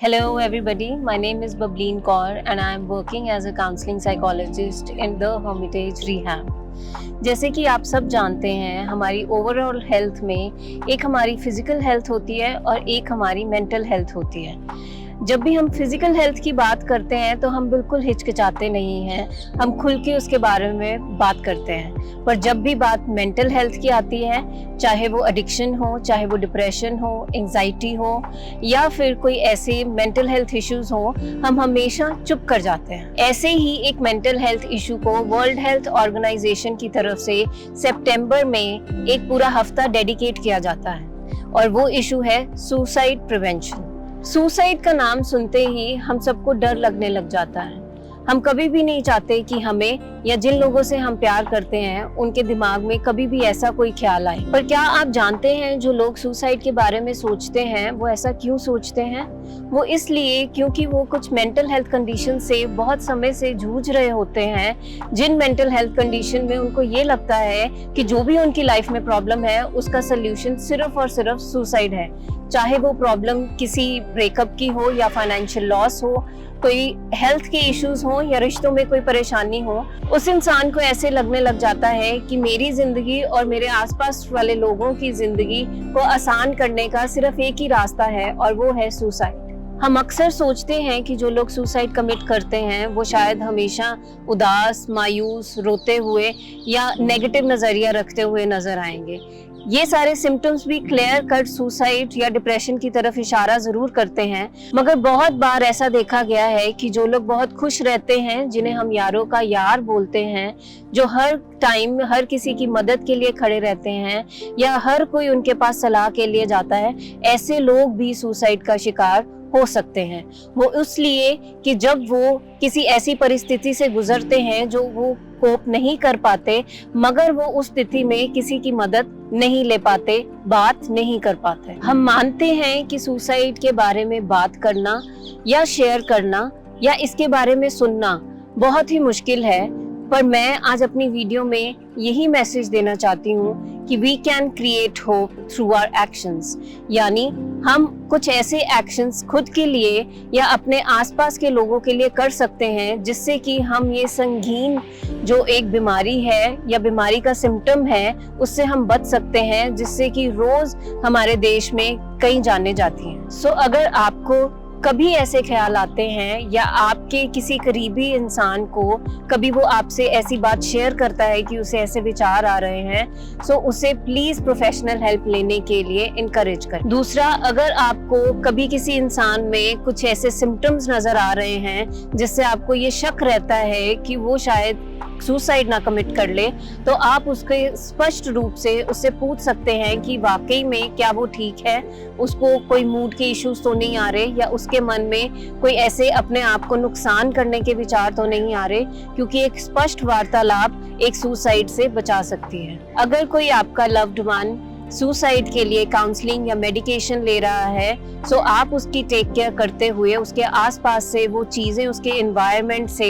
Hello everybody, my name is Bableen Kaur and I am working as a counseling psychologist in the Hermitage Rehab. जैसे कि आप सब जानते हैं, हमारी ओवरऑल हेल्थ में एक हमारी फिजिकल हेल्थ होती है और एक हमारी मेंटल हेल्थ होती है। जब भी हम फिजिकल हेल्थ की बात करते हैं तो हम बिल्कुल हिचकिचाते नहीं हैं, हम खुल के उसके बारे में बात करते हैं। पर जब भी बात मेंटल हेल्थ की आती है, चाहे वो एडिक्शन हो, चाहे वो डिप्रेशन हो, एंजाइटी हो या फिर कोई ऐसे मेंटल हेल्थ इश्यूज हो, हम हमेशा चुप कर जाते हैं। ऐसे ही एक मेंटल हेल्थ इशू को वर्ल्ड हेल्थ ऑर्गेनाइजेशन की तरफ से सितंबर में एक पूरा हफ्ता डेडिकेट किया जाता है और वो इशू है सुसाइड प्रिवेंशन। सुसाइड का नाम सुनते ही हम सबको डर लगने लग जाता है। हम कभी भी नहीं चाहते कि हमें या जिन लोगों से हम प्यार करते हैं उनके दिमाग में कभी भी ऐसा कोई ख्याल आए। पर क्या आप जानते हैं जो लोग सुसाइड के बारे में सोचते हैं वो ऐसा क्यों सोचते हैं? वो इसलिए क्योंकि वो कुछ मेंटल हेल्थ कंडीशन से बहुत समय से जूझ रहे होते हैं, जिन मेंटल हेल्थ कंडीशन में उनको ये लगता है कि जो भी उनकी लाइफ में प्रॉब्लम है उसका सोल्यूशन सिर्फ और सिर्फ सुसाइड है। चाहे वो प्रॉब्लम किसी ब्रेकअप की हो या फाइनेंशियल लॉस हो, कोई हेल्थ के इश्यूज हो या रिश्तों में कोई परेशानी हो, उस इंसान को ऐसे लगने लग जाता है कि मेरी जिंदगी और मेरे आसपास वाले लोगों की जिंदगी को आसान करने का सिर्फ एक ही रास्ता है और वो है सुसाइड। हम अक्सर सोचते हैं कि जो लोग सुसाइड कमिट करते हैं वो शायद हमेशा उदास, मायूस, रोते हुए या नेगेटिव नजरिया रखते हुए नजर आएंगे। ये सारे सिम्टम्स भी क्लियर कट सुसाइड या डिप्रेशन की तरफ इशारा जरूर करते हैं, मगर बहुत बार ऐसा देखा गया है कि जो लोग बहुत खुश रहते हैं, जिन्हें हम यारों का यार बोलते हैं, जो हर टाइम हर किसी की मदद के लिए खड़े रहते हैं या हर कोई उनके पास सलाह के लिए जाता है, ऐसे लोग भी सुसाइड का शिकार हो सकते हैं। वो इसलिए कि जब वो किसी ऐसी परिस्थिति से गुजरते हैं जो वो कोप नहीं कर पाते, मगर वो उस स्थिति में किसी की मदद नहीं ले पाते, बात नहीं कर पाते। हम मानते हैं कि सुसाइड के बारे में बात करना या शेयर करना या इसके बारे में सुनना बहुत ही मुश्किल है, पर मैं आज अपनी वीडियो में यही मैसेज देना चाहती हूँ कि we can create hope through our actions. यानी हम कुछ ऐसे एक्शंस खुद के लिए या अपने आसपास के लोगों के लिए कर सकते हैं जिससे कि हम ये संगीन जो एक बीमारी है या बीमारी का सिम्टम है उससे हम बच सकते हैं, जिससे कि रोज हमारे देश में कई जाने जाती हैं। सो अगर आपको कभी ऐसे ख्याल आते हैं या आपके किसी करीबी इंसान को कभी वो आपसे ऐसी बात शेयर करता है कि उसे ऐसे विचार आ रहे हैं, सो उसे प्लीज प्रोफेशनल हेल्प लेने के लिए इनकरेज करें। दूसरा, अगर आपको कभी किसी इंसान में कुछ ऐसे सिम्टम्स नजर आ रहे हैं जिससे आपको ये शक रहता है कि वो शायद सुसाइड ना कमिट कर ले, तो आप उसके स्पष्ट रूप से उससे पूछ सकते हैं कि वाकई में क्या वो ठीक है, उसको कोई मूड के इश्यूज तो नहीं आ रहे या उसके मन में कोई ऐसे अपने आप को नुकसान करने के विचार तो नहीं आ रहे, क्योंकि एक स्पष्ट वार्तालाप एक सुसाइड से बचा सकती है। अगर कोई आपका लव्ड वन सुसाइड के लिए काउंसलिंग या मेडिकेशन ले रहा है, सो आप उसकी टेक केयर करते हुए उसके आसपास से वो चीजें उसके एनवायरनमेंट से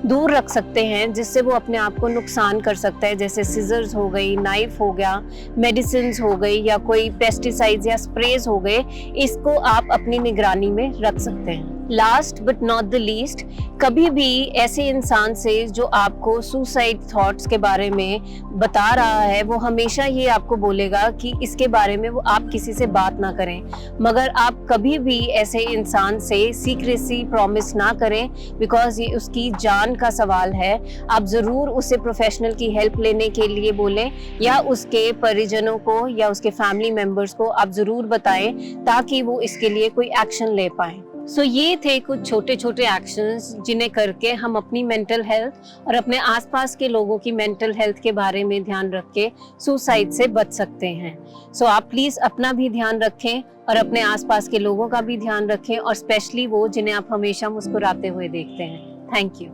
दूर रख सकते हैं जिससे वो अपने आप को नुकसान कर सकता है, जैसे सीजर्स हो गई, नाइफ हो गया, मेडिसिन हो गई या कोई पेस्टिसाइड्स या स्प्रेज हो गए। इसको आप अपनी निगरानी में रख सकते हैं। Last but not the least, कभी भी ऐसे इंसान से जो आपको सुसाइड थॉट्स के बारे में बता रहा है, वो हमेशा ये आपको बोलेगा कि इसके बारे में वो आप किसी से बात ना करें, मगर आप कभी भी ऐसे इंसान से सीक्रेसी प्रॉमिस ना करें, बिकॉज ये उसकी जान का सवाल है। आप जरूर उसे प्रोफेशनल की हेल्प लेने के लिए बोलें या उसके परिजनों को या उसके फैमिली मेंबर्स को आप जरूर बताएं ताकि वो इसके लिए कोई एक्शन ले पाए। सो ये थे कुछ छोटे छोटे एक्शंस जिन्हें करके हम अपनी मेंटल हेल्थ और अपने आसपास के लोगों की मेंटल हेल्थ के बारे में ध्यान रख के सुसाइड से बच सकते हैं। सो आप प्लीज अपना भी ध्यान रखें और अपने आसपास के लोगों का भी ध्यान रखें, और स्पेशली वो जिन्हें आप हमेशा मुस्कुराते हुए देखते हैं। Thank you.